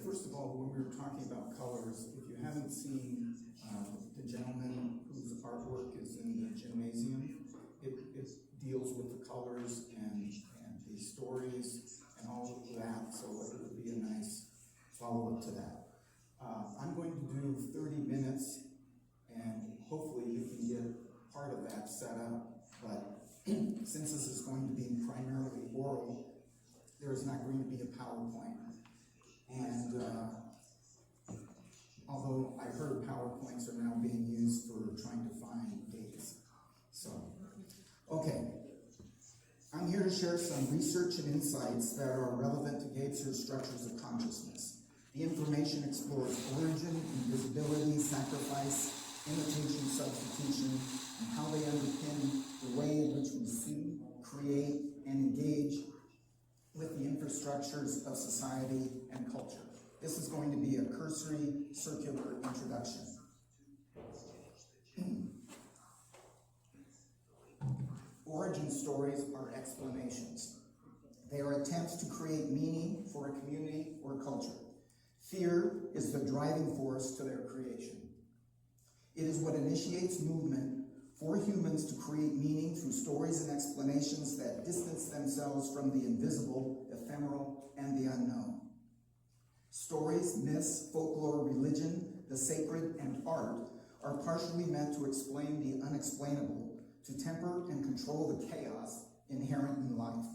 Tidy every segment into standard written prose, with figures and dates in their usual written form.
first of all, when we were talking about colors, if you haven't seen the gentleman whose artwork is in the gymnasium, it deals with the colors and the stories and all of that, so it would be a nice follow-up to that. I'm going to do 30 minutes, and hopefully you can get part of that set up, but since this is going to be primarily oral, there is not going to be a PowerPoint. And although I heard PowerPoints are now being used for trying to find dates. So, okay. I'm here to share some research and insights that are relevant to Gabeser's structures of consciousness. The information explores origin, invisibility, sacrifice, imitation, substitution, and how they underpin the way in which we see, create, and engage with the infrastructures of society and culture. This is going to be a cursory, circular introduction. Origin stories are explanations. They are attempts to create meaning for a community or culture. Fear is the driving force to their creation. It is what initiates movement for humans to create meaning through stories and explanations that distance themselves from the invisible, ephemeral, and the unknown. Stories, myths, folklore, religion, the sacred, and art are partially meant to explain the unexplainable, to temper and control the chaos inherent in life.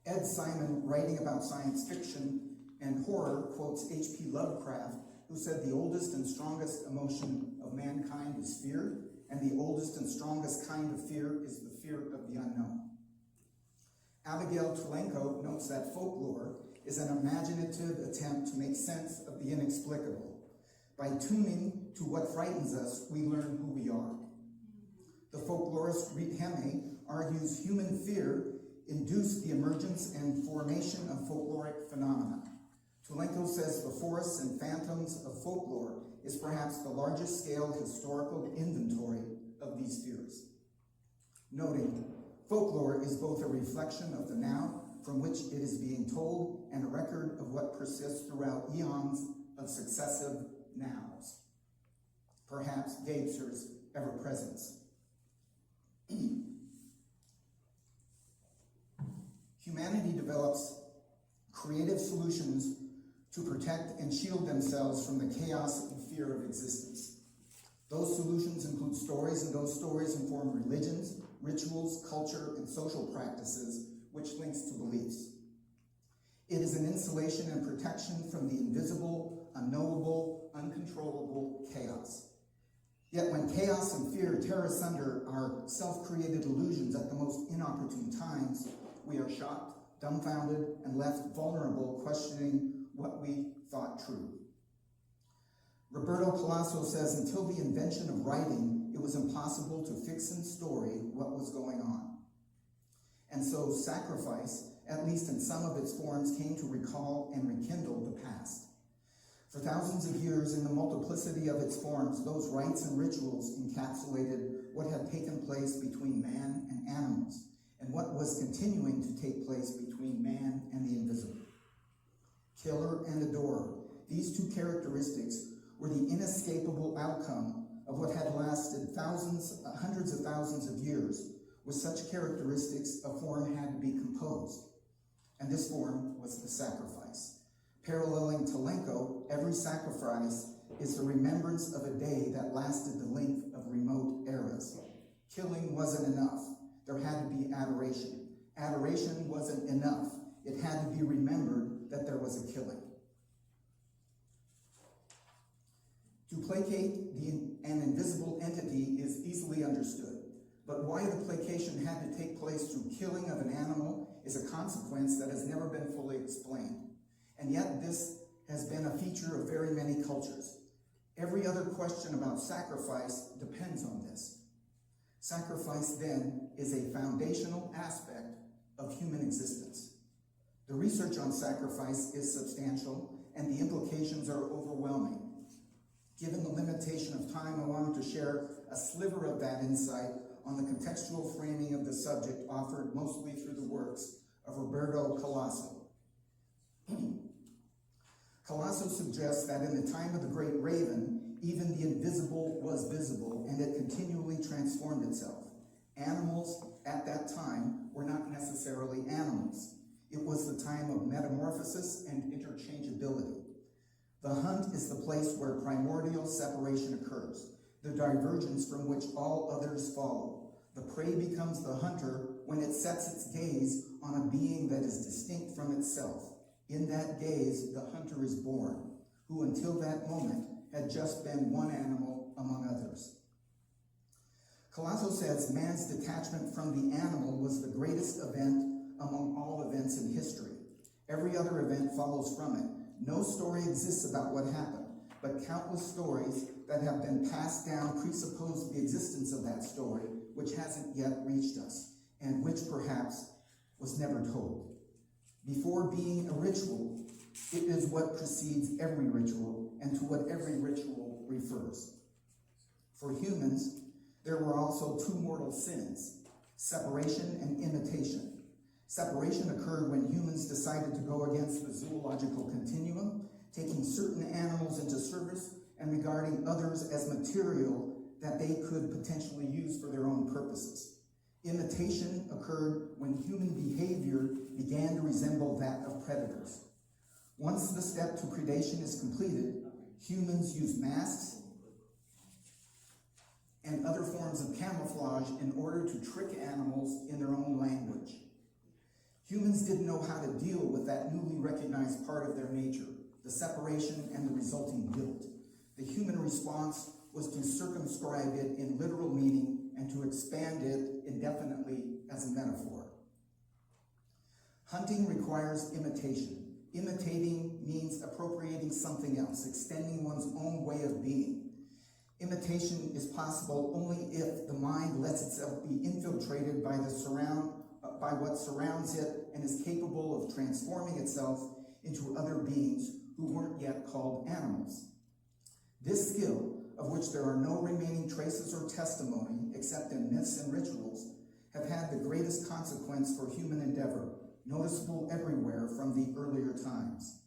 Ed Simon, writing about science fiction and horror, quotes H.P. Lovecraft, who said the oldest and strongest emotion of mankind is fear, and the oldest and strongest kind of fear is the fear of the unknown. Abigail Tulenko notes that folklore is an imaginative attempt to make sense of the inexplicable. By tuning to what frightens us, we learn who we are. The folklorist Reet Hemme argues human fear induced the emergence and formation of folkloric phenomena. Tulenko says the forests and phantoms of folklore is perhaps the largest scale historical inventory of these fears. Noting, folklore is both a reflection of the now from which it is being told and a record of what persists throughout eons of successive nows. Perhaps Gabeser's ever-presence. Humanity develops creative solutions to protect and shield themselves from the chaos and fear of existence. Those solutions include stories, and those stories inform religions, rituals, culture, and social practices, which links to beliefs. It is an insulation and protection from the invisible, unknowable, uncontrollable chaos. Yet when chaos and fear tear asunder our self-created illusions at the most inopportune times, we are shocked, dumbfounded, and left vulnerable, questioning what we thought true. Roberto Colasso says, until the invention of writing, it was impossible to fix in story what was going on. And so sacrifice, at least in some of its forms, came to recall and rekindle the past. For thousands of years, in the multiplicity of its forms, those rites and rituals encapsulated what had taken place between man and animals, and what was continuing to take place between man and the invisible. Killer and adorer, these two characteristics were the inescapable outcome of what had lasted hundreds of thousands of years. With such characteristics, a form had to be composed, and this form was the sacrifice. Paralleling Tulenko, every sacrifice is the remembrance of a day that lasted the length of remote eras. Killing wasn't enough. There had to be adoration. Adoration wasn't enough. It had to be remembered that there was a killing. To placate an invisible entity is easily understood, but why the placation had to take place through killing of an animal is a consequence that has never been fully explained. And yet this has been a feature of very many cultures. Every other question about sacrifice depends on this. Sacrifice, then, is a foundational aspect of human existence. The research on sacrifice is substantial, and the implications are overwhelming. Given the limitation of time, I wanted to share a sliver of that insight on the contextual framing of the subject offered mostly through the works of Roberto Colasso. Colosso suggests that in the time of the great raven, even the invisible was visible, and it continually transformed itself. Animals at that time were not necessarily animals. It was the time of metamorphosis and interchangeability. The hunt is the place where primordial separation occurs, the divergence from which all others follow. The prey becomes the hunter when it sets its gaze on a being that is distinct from itself. In that gaze, the hunter is born, who until that moment had just been one animal among others. Colosso says man's detachment from the animal was the greatest event among all events in history. Every other event follows from it. No story exists about what happened, but countless stories that have been passed down presuppose the existence of that story, which hasn't yet reached us, and which perhaps was never told. Before being a ritual, it is what precedes every ritual, and to what every ritual refers. For humans, there were also two mortal sins, separation and imitation. Separation occurred when humans decided to go against the zoological continuum, taking certain animals into service and regarding others as material that they could potentially use for their own purposes. Imitation occurred when human behavior began to resemble that of predators. Once the step to predation is completed, humans use masks and other forms of camouflage in order to trick animals in their own language. Humans didn't know how to deal with that newly recognized part of their nature, the separation and the resulting guilt. The human response was to circumscribe it in literal meaning and to expand it indefinitely as a metaphor. Hunting requires imitation. Imitating means appropriating something else, extending one's own way of being. Imitation is possible only if the mind lets itself be infiltrated by what surrounds it and is capable of transforming itself into other beings who weren't yet called animals. This skill, of which there are no remaining traces or testimony except in myths and rituals, have had the greatest consequence for human endeavor, noticeable everywhere from the earlier times.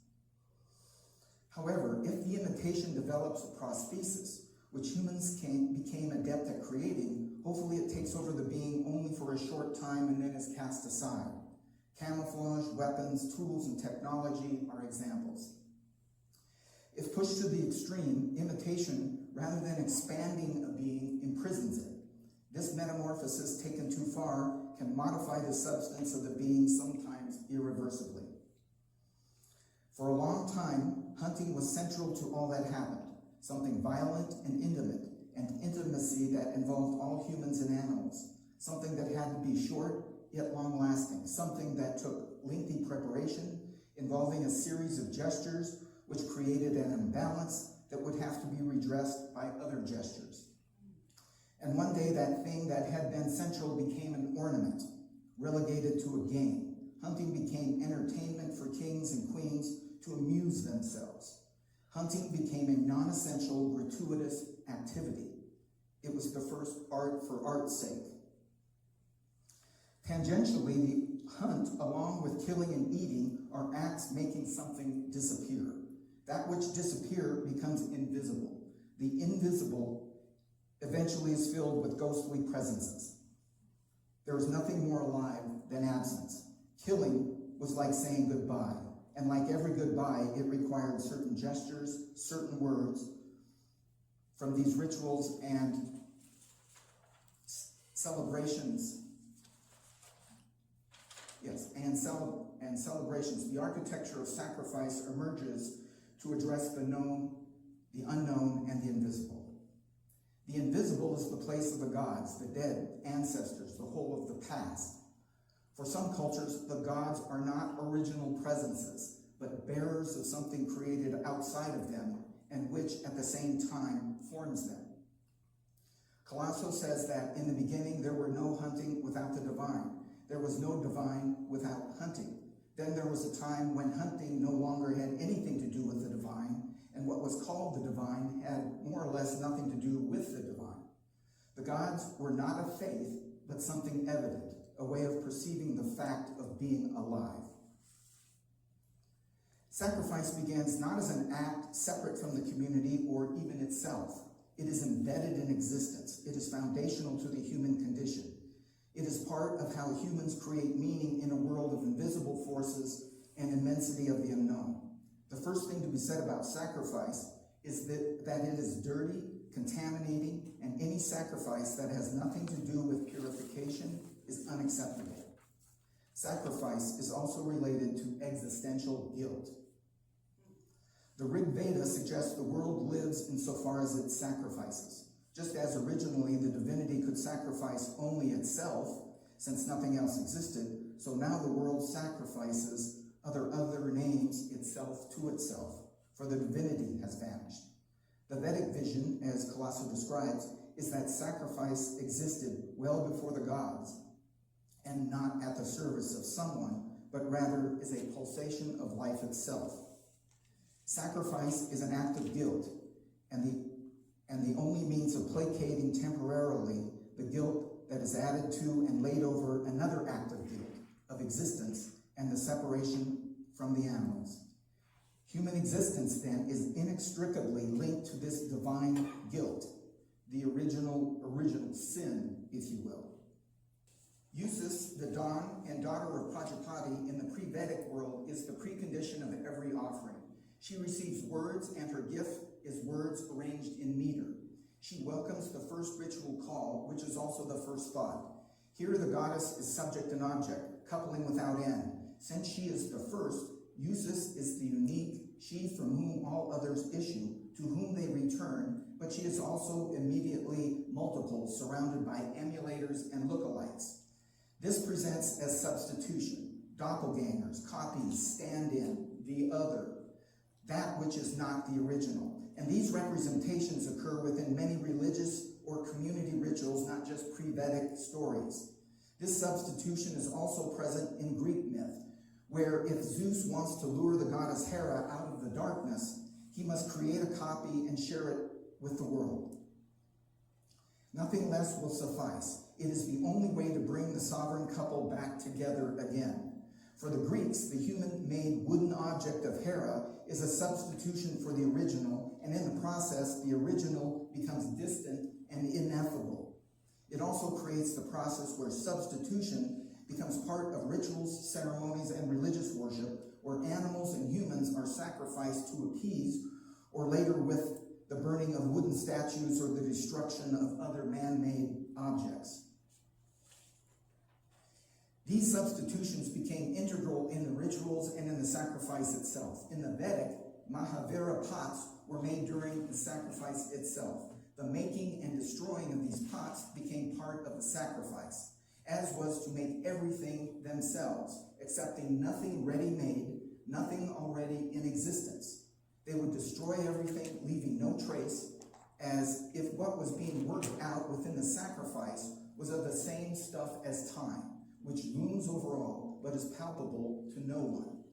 However, if the imitation develops a prosthesis, which humans became adept at creating, hopefully it takes over the being only for a short time and then is cast aside. Camouflage, weapons, tools, and technology are examples. If pushed to the extreme, imitation, rather than expanding a being, imprisons it. This metamorphosis taken too far can modify the substance of the being, sometimes irreversibly. For a long time, hunting was central to all that happened, something violent and intimate, and intimacy that involved all humans and animals, something that had to be short yet long-lasting, something that took lengthy preparation, involving a series of gestures which created an imbalance that would have to be redressed by other gestures. And one day that thing that had been central became an ornament, relegated to a game. Hunting became entertainment for kings and queens to amuse themselves. Hunting became a non-essential, gratuitous activity. It was the first art for art's sake. Tangentially, the hunt, along with killing and eating, are acts making something disappear. That which disappears becomes invisible. The invisible eventually is filled with ghostly presences. There is nothing more alive than absence. Killing was like saying goodbye, and like every goodbye, it required certain gestures, certain words from these rituals and celebrations. Yes, and celebrations. The architecture of sacrifice emerges to address the known, the unknown, and the invisible. The invisible is the place of the gods, the dead, ancestors, the whole of the past. For some cultures, the gods are not original presences, but bearers of something created outside of them and which at the same time forms them. Colosso says that in the beginning there were no hunting without the divine. There was no divine without hunting. Then there was a time when hunting no longer had anything to do with the divine, and what was called the divine had more or less nothing to do with the divine. The gods were not a faith, but something evident, a way of perceiving the fact of being alive. Sacrifice begins not as an act separate from the community or even itself. It is embedded in existence. It is foundational to the human condition. It is part of how humans create meaning in a world of invisible forces and immensity of the unknown. The first thing to be said about sacrifice is that it is dirty, contaminating, and any sacrifice that has nothing to do with purification is unacceptable. Sacrifice is also related to existential guilt. The Rig Veda suggests the world lives insofar as it sacrifices. Just as originally the divinity could sacrifice only itself, since nothing else existed, so now the world sacrifices other names itself to itself, for the divinity has vanished. The Vedic vision, as Colosso describes, is that sacrifice existed well before the gods, and not at the service of someone, but rather is a pulsation of life itself. Sacrifice is an act of guilt, and the only means of placating temporarily the guilt that is added to and laid over another act of guilt, of existence, and the separation from the animals. Human existence, then, is inextricably linked to this divine guilt, the original sin, if you will. Isis, the dawn and daughter of Prajapati in the pre-Vedic world, is the precondition of every offering. She receives words, and her gift is words arranged in meter. She welcomes the first ritual call, which is also the first thought. Here the goddess is subject and object, coupling without end. Since she is the first, Isis is the unique, she from whom all others issue, to whom they return, but she is also immediately multiple, surrounded by emulators and lookalikes. This presents as substitution, doppelgangers, copies, stand-in, the other, that which is not the original. And these representations occur within many religious or community rituals, not just pre-Vedic stories. This substitution is also present in Greek myth, where if Zeus wants to lure the goddess Hera out of the darkness, he must create a copy and share it with the world. Nothing less will suffice. It is the only way to bring the sovereign couple back together again. For the Greeks, the human-made wooden object of Hera is a substitution for the original, and in the process, the original becomes distant and ineffable. It also creates the process where substitution becomes part of rituals, ceremonies, and religious worship, where animals and humans are sacrificed to appease, or later with the burning of wooden statues or the destruction of other man-made objects. These substitutions became integral in the rituals and in the sacrifice itself. In the Vedic, Mahavira pots were made during the sacrifice itself. The making and destroying of these pots became part of the sacrifice, as was to make everything themselves, accepting nothing ready-made, nothing already in existence. They would destroy everything, leaving no trace, as if what was being worked out within the sacrifice was of the same stuff as time, which looms over all, but is palpable to no one.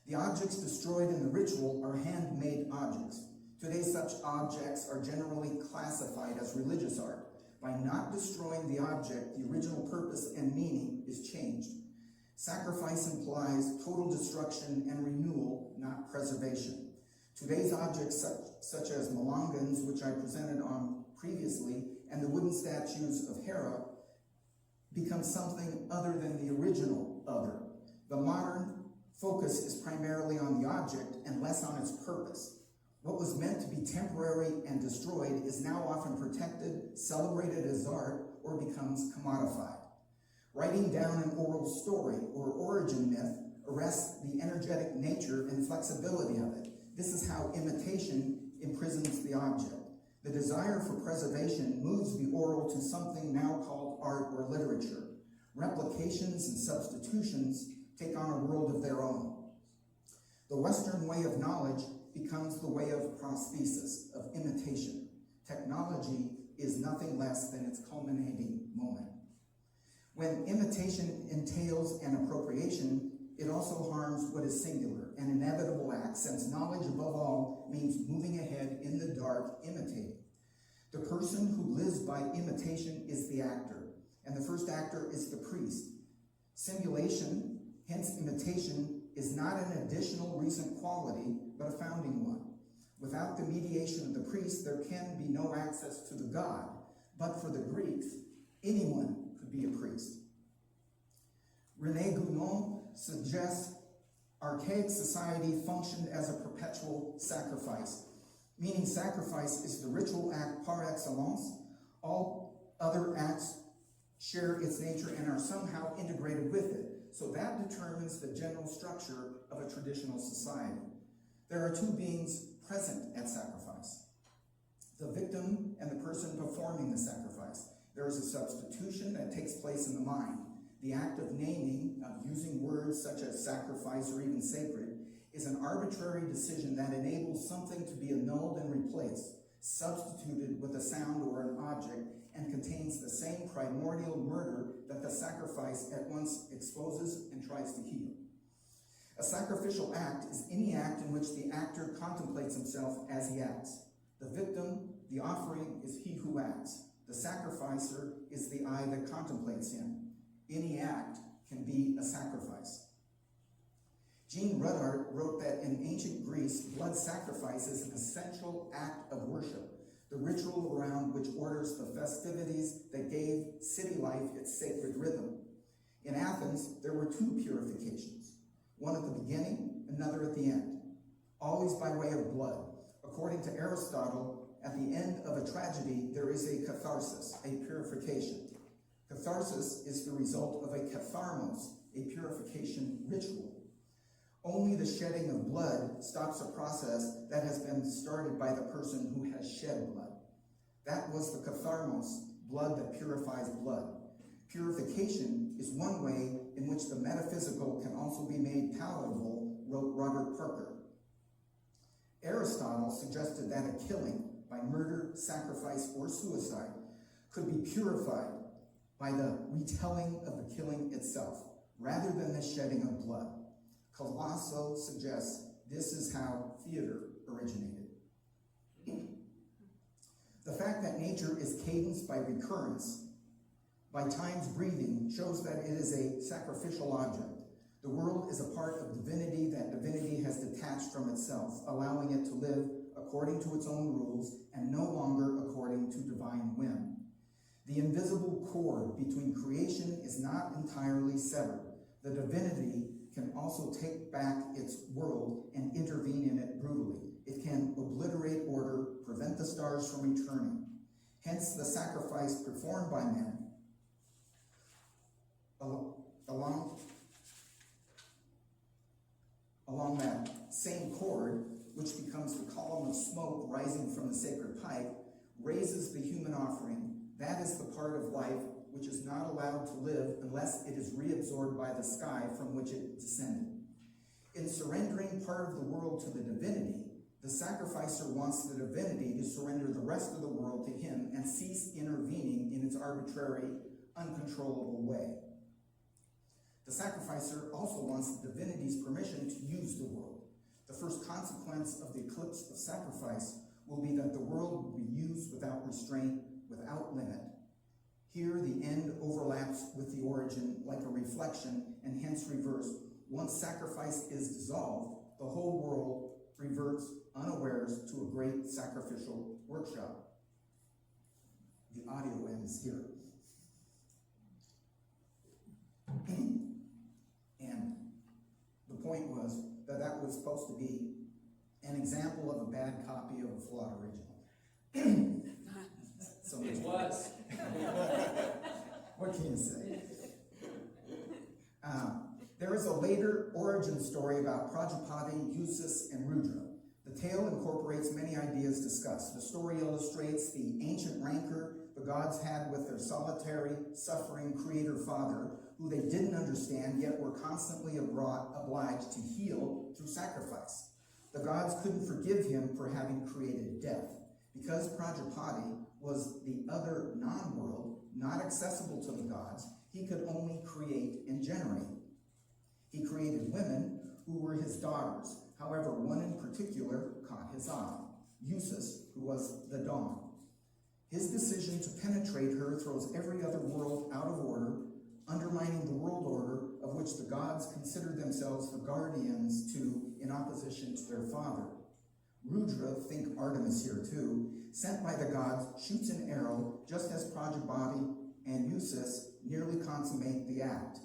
The objects destroyed in the ritual are handmade objects. Today, such objects are generally classified as religious art. By not destroying the object, the original purpose and meaning is changed. Sacrifice implies total destruction and renewal, not preservation. Today's objects, such as malangans, which I presented on previously, and the wooden statues of Hera, become something other than the original other. The modern focus is primarily on the object and less on its purpose. What was meant to be temporary and destroyed is now often protected, celebrated as art, or becomes commodified. Writing down an oral story or origin myth arrests the energetic nature and flexibility of it. This is how imitation imprisons the object. The desire for preservation moves the oral to something now called art or literature. Replications and substitutions take on a world of their own. The Western way of knowledge becomes the way of prosthesis, of imitation. Technology is nothing less than its culminating moment. When imitation entails an appropriation, it also harms what is singular, an inevitable act, since knowledge above all means moving ahead in the dark, imitating. The person who lives by imitation is the actor, and the first actor is the priest. Simulation, hence imitation, is not an additional recent quality, but a founding one. Without the mediation of the priest, there can be no access to the God. But for the Greeks, anyone could be a priest. René Guénon suggests archaic society functioned as a perpetual sacrifice, meaning sacrifice is the ritual act par excellence. All other acts share its nature and are somehow integrated with it. So that determines the general structure of a traditional society. There are two beings present at sacrifice: the victim and the person performing the sacrifice. There is a substitution that takes place in the mind. The act of naming, of using words such as sacrifice or even sacred, is an arbitrary decision that enables something to be annulled and replaced, substituted with a sound or an object, and contains the same primordial murder that the sacrifice at once exposes and tries to heal. A sacrificial act is any act in which the actor contemplates himself as he acts. The victim, the offering, is he who acts. The sacrificer is the I that contemplates him. Any act can be a sacrifice. Jean Rudyard wrote that in ancient Greece, blood sacrifice is an essential act of worship, the ritual around which orders the festivities that gave city life its sacred rhythm. In Athens, there were two purifications, one at the beginning, another at the end, always by way of blood. According to Aristotle, at the end of a tragedy, there is a catharsis, a purification. Catharsis is the result of a katharmos, a purification ritual. Only the shedding of blood stops a process that has been started by the person who has shed blood. That was the katharmos, blood that purifies blood. Purification is one way in which the metaphysical can also be made palatable, wrote Robert Parker. Aristotle suggested that a killing by murder, sacrifice, or suicide could be purified by the retelling of the killing itself, rather than the shedding of blood. Colosso suggests this is how theater originated. The fact that nature is cadenced by recurrence, by time's breathing, shows that it is a sacrificial object. The world is a part of divinity that divinity has detached from itself, allowing it to live according to its own rules and no longer according to divine whim. The invisible cord between creation is not entirely severed. The divinity can also take back its world and intervene in it brutally. It can obliterate order, prevent the stars from returning. Hence the sacrifice performed by men along that same cord, which becomes the column of smoke rising from the sacred pipe, raises the human offering. That is the part of life which is not allowed to live unless it is reabsorbed by the sky from which it descended. In surrendering part of the world to the divinity, the sacrificer wants the divinity to surrender the rest of the world to him and cease intervening in its arbitrary, uncontrollable way. The sacrificer also wants the divinity's permission to use the world. The first consequence of the eclipse of sacrifice will be that the world will be used without restraint, without limit. Here, the end overlaps with the origin like a reflection and hence reversed. Once sacrifice is dissolved, the whole world reverts unawares to a great sacrificial workshop. The audio ends here. And the point was that that was supposed to be an example of a bad copy of a flawed original. So It was. What can you say? There is a later origin story about Prajapati, Usus, and Rudra. The tale incorporates many ideas discussed. The story illustrates the ancient rancor the gods had with their solitary, suffering creator father, who they didn't understand, yet were constantly obliged to heal through sacrifice. The gods couldn't forgive him for having created death. Because Prajapati was the other non-world, not accessible to the gods, he could only create and generate. He created women who were his daughters. However, one in particular caught his eye, Usus, who was the dawn. His decision to penetrate her throws every other world out of order, undermining the world order of which the gods considered themselves the guardians to, in opposition to their father. Rudra, think Artemis here too, sent by the gods, shoots an arrow just as Prajapati and Usus nearly consummate the act.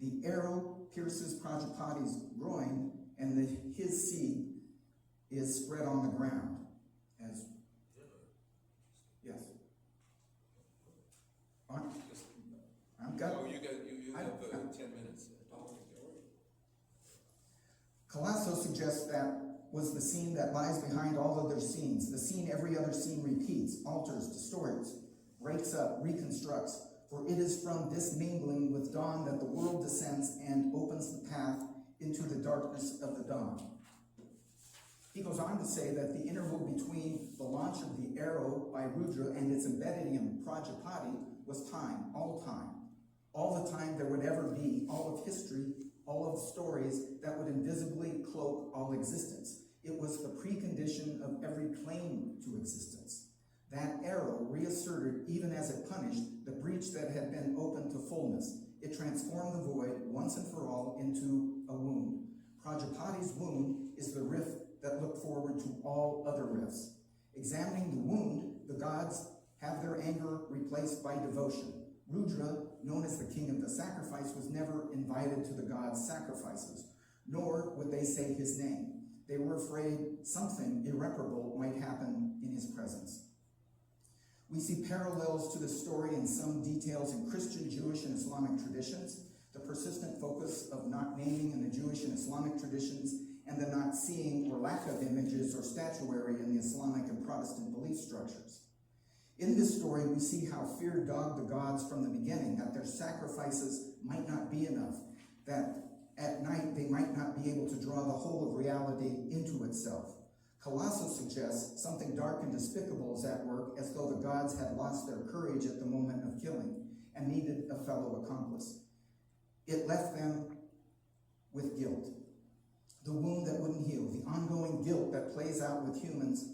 The arrow pierces Prajapati's groin, and his seed is spread on the ground. As yes, I'm got. Oh, you have 10 minutes. Colasso suggests that was the scene that lies behind all other scenes, the scene every other scene repeats, alters, distorts, breaks up, reconstructs, for it is from this mingling with dawn that the world descends and opens the path into the darkness of the dawn. He goes on to say that the interval between the launch of the arrow by Rudra and its embedding in Prajapati was time, all the time there would ever be, all of history, all of stories that would invisibly cloak all existence. It was the precondition of every claim to existence. That arrow reasserted, even as it punished, the breach that had been opened to fullness. It transformed the void once and for all into a wound. Prajapati's wound is the rift that looked forward to all other rifts. Examining the wound, the gods have their anger replaced by devotion. Rudra, known as the king of the sacrifice, was never invited to the gods' sacrifices, nor would they say his name. They were afraid something irreparable might happen in his presence. We see parallels to the story in some details in Christian, Jewish, and Islamic traditions, the persistent focus of not naming in the Jewish and Islamic traditions, and the not seeing or lack of images or statuary in the Islamic and Protestant belief structures. In this story, we see how fear dogged the gods from the beginning, that their sacrifices might not be enough, that at night they might not be able to draw the whole of reality into itself. Colasso suggests something dark and despicable is at work, as though the gods had lost their courage at the moment of killing and needed a fellow accomplice. It left them with guilt, the wound that wouldn't heal, the ongoing guilt that plays out with humans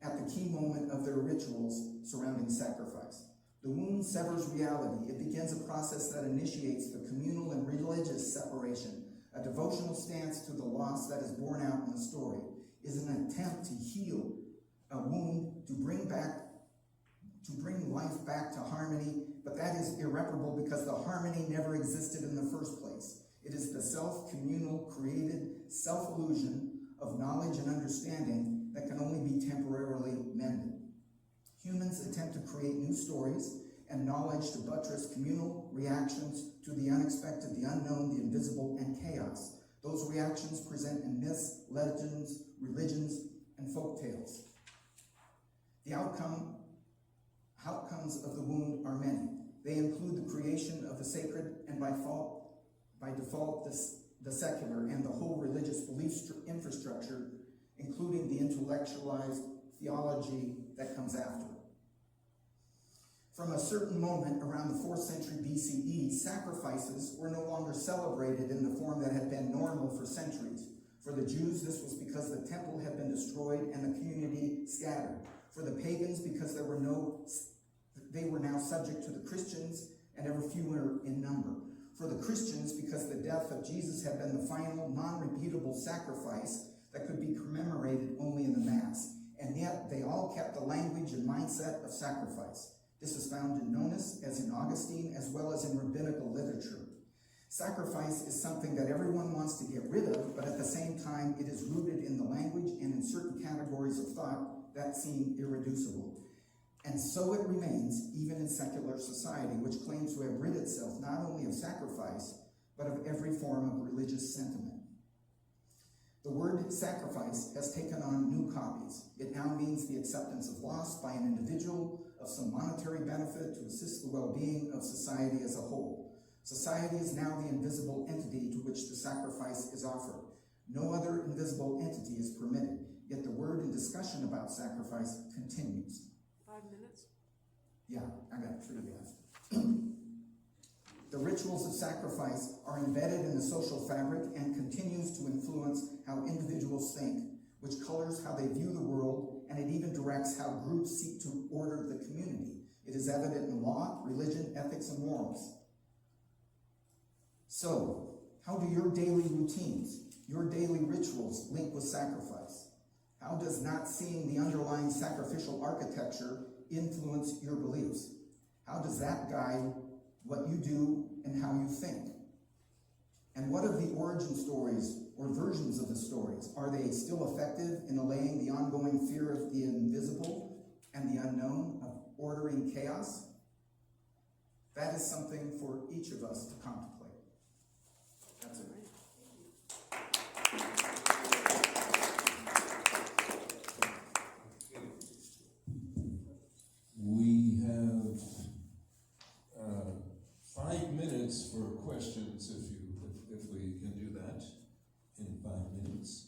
at the key moment of their rituals surrounding sacrifice. The wound severs reality. It begins a process that initiates the communal and religious separation. A devotional stance to the loss that is borne out in the story is an attempt to heal a wound, to bring life back to harmony, but that is irreparable because the harmony never existed in the first place. It is the self-communal, created self-illusion of knowledge and understanding that can only be temporarily mended. Humans attempt to create new stories and knowledge to buttress communal reactions to the unexpected, the unknown, the invisible, and chaos. Those reactions present in myths, legends, religions, and folk tales. The outcomes of the wound are many. They include the creation of the sacred and by default the secular and the whole religious belief infrastructure, including the intellectualized theology that comes after. From a certain moment around the 4th century BCE, sacrifices were no longer celebrated in the form that had been normal for centuries. For the Jews, this was because the temple had been destroyed and the community scattered. For the pagans, because they were now subject to the Christians and ever fewer in number. For the Christians, because the death of Jesus had been the final, non-repeatable sacrifice that could be commemorated only in the Mass. And yet, they all kept the language and mindset of sacrifice. This is found in Nonus, as in Augustine, as well as in rabbinical literature. Sacrifice is something that everyone wants to get rid of, but at the same time, it is rooted in the language and in certain categories of thought that seem irreducible. And so it remains, even in secular society, which claims to have rid itself not only of sacrifice, but of every form of religious sentiment. The word sacrifice has taken on new copies. It now means the acceptance of loss by an individual, of some monetary benefit to assist the well-being of society as a whole. Society is now the invisible entity to which the sacrifice is offered. No other invisible entity is permitted, yet the word and discussion about sacrifice continues. 5 minutes? Yeah, I got 3 left. The rituals of sacrifice are embedded in the social fabric and continues to influence how individuals think, which colors how they view the world, and it even directs how groups seek to order the community. It is evident in law, religion, ethics, and morals. So, How do your daily routines, your daily rituals link with sacrifice? How does not seeing the underlying sacrificial architecture influence your beliefs? How does that guide what you do and how you think? And what of the origin stories or versions of the stories? Are they still effective in allaying the ongoing fear of the invisible and the unknown, of ordering chaos? That is something for each of us to contemplate. That's it. We have 5 minutes for questions, if we can do that in 5 minutes.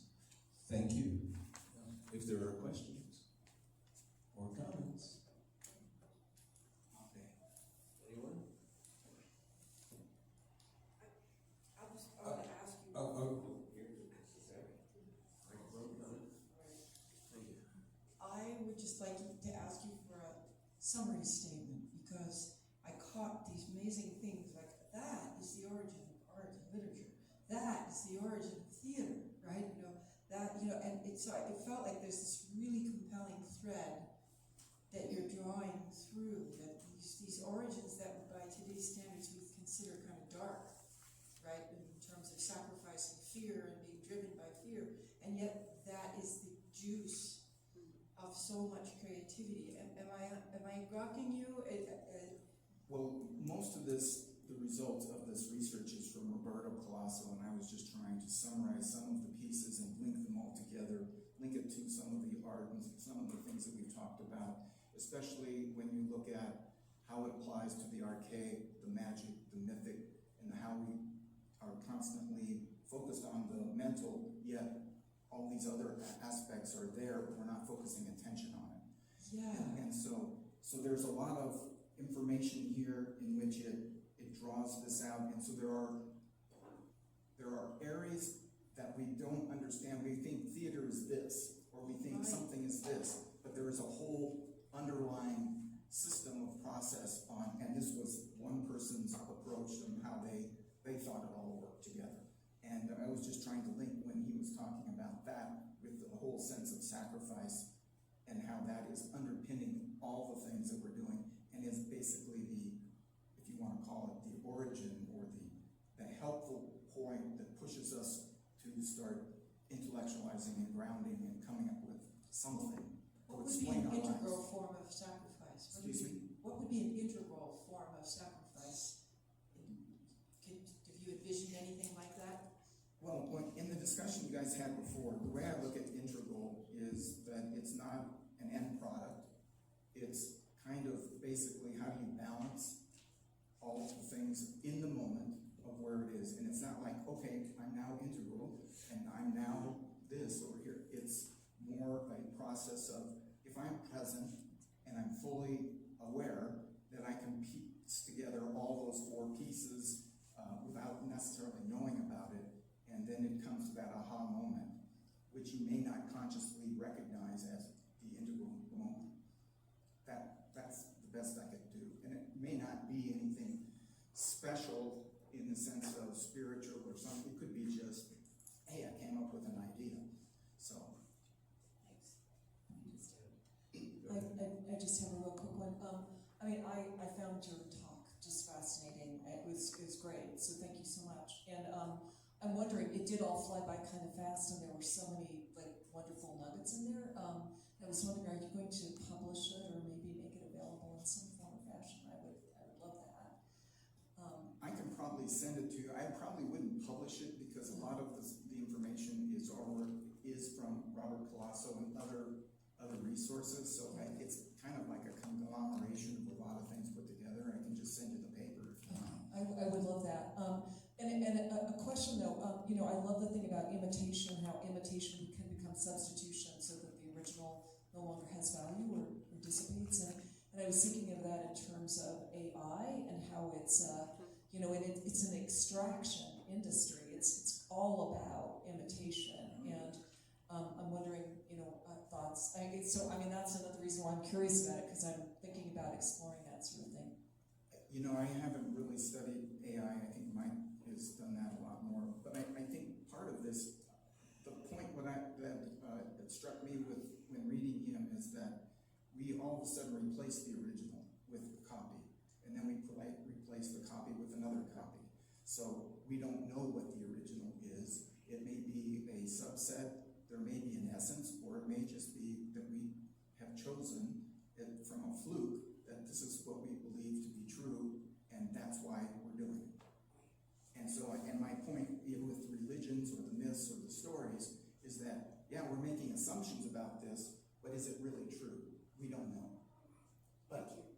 Thank you. If there are questions or comments. Okay. Anyone? I want to ask you. I would just like to ask you for a summary statement, because I caught these amazing things like that is the origin of art and literature. That is the origin of theater, right? And it felt like there's this really compelling thread that you're drawing through, that these origins that by today's standards we consider kind of dark, right, in terms of sacrificing fear and being driven by fear, and yet that is the juice of so much creativity. Am I grokking you? Well, most of this, the result of this research is from Roberto Colasso, and I was just trying to summarize some of the pieces and link them all together, link it to some of the art and some of the things that we've talked about, especially when you look at how it applies to the archaic, the magic, the mythic, and how we are constantly focused on the mental, yet all these other aspects are there, but we're not focusing attention on it. Yeah. And so there's a lot of information here in which it draws this out, and so there are areas that we don't understand. We think theater is this, or we think something is this, but there is a whole underlying system of process on, and this was one person's approach and how they thought it all worked together. And I was just trying to link when he was talking about that with the whole sense of sacrifice and how that is underpinning all the things that we're doing, and is basically the, if you want to call it, the origin or the helpful point that pushes us to start intellectualizing and grounding and coming up with something to What would be explain an our integral lives. form of sacrifice? Excuse me? What would be an integral form of sacrifice? Have you envisioned anything like that? Well, in the discussion you guys had before, the way I look at integral is that it's not an end product. It's kind of basically how do you balance all of the things in the moment of where it is. And it's not like, okay, I'm now integral and I'm now this over here. It's more a process of, if I'm present and I'm fully aware, that I can piece together all those 4 pieces without necessarily knowing about it. And then it comes to that aha moment, which you may not consciously recognize as the integral moment. That's the best I could do. And it may not be anything special in the sense of spiritual or something. It could be just, hey, I came up with an idea. So. I just have a real quick one. I found your talk just fascinating. It was great, so thank you so much. And I'm wondering, it did all fly by kind of fast, and there were so many wonderful nuggets in there. I was wondering, are you going to publish it or maybe make it available in some form or fashion? I would love that. I can probably send it to you. I probably wouldn't publish it because a lot of the information is from Robert Colasso and other resources. So it's kind of like a conglomeration of a lot of things put together. I can just send you the paper if you want. I would love that. And a question though, I love the thing about imitation, how imitation can become substitution so that the original no longer has value or dissipates. And I was thinking of that in terms of AI and how it's, it's an extraction industry. It's all about imitation. And I'm wondering, thoughts. That's another reason why I'm curious about it, because I'm thinking about exploring that sort of thing. I haven't really studied AI. I think Mike has done that a lot more. But I think part of this, the point that struck me when reading him is that we all of a sudden replace the original with a copy, and then we replace the copy with another copy. So we don't know what the original is. It may be a subset, there may be an essence, or it may just be that we have chosen it from a fluke, that this is what we believe to be true, and that's why we're doing it. And so, and my point with religions or the myths or the stories is that, yeah, we're making assumptions about this, but is it really true? We don't know. Thank you.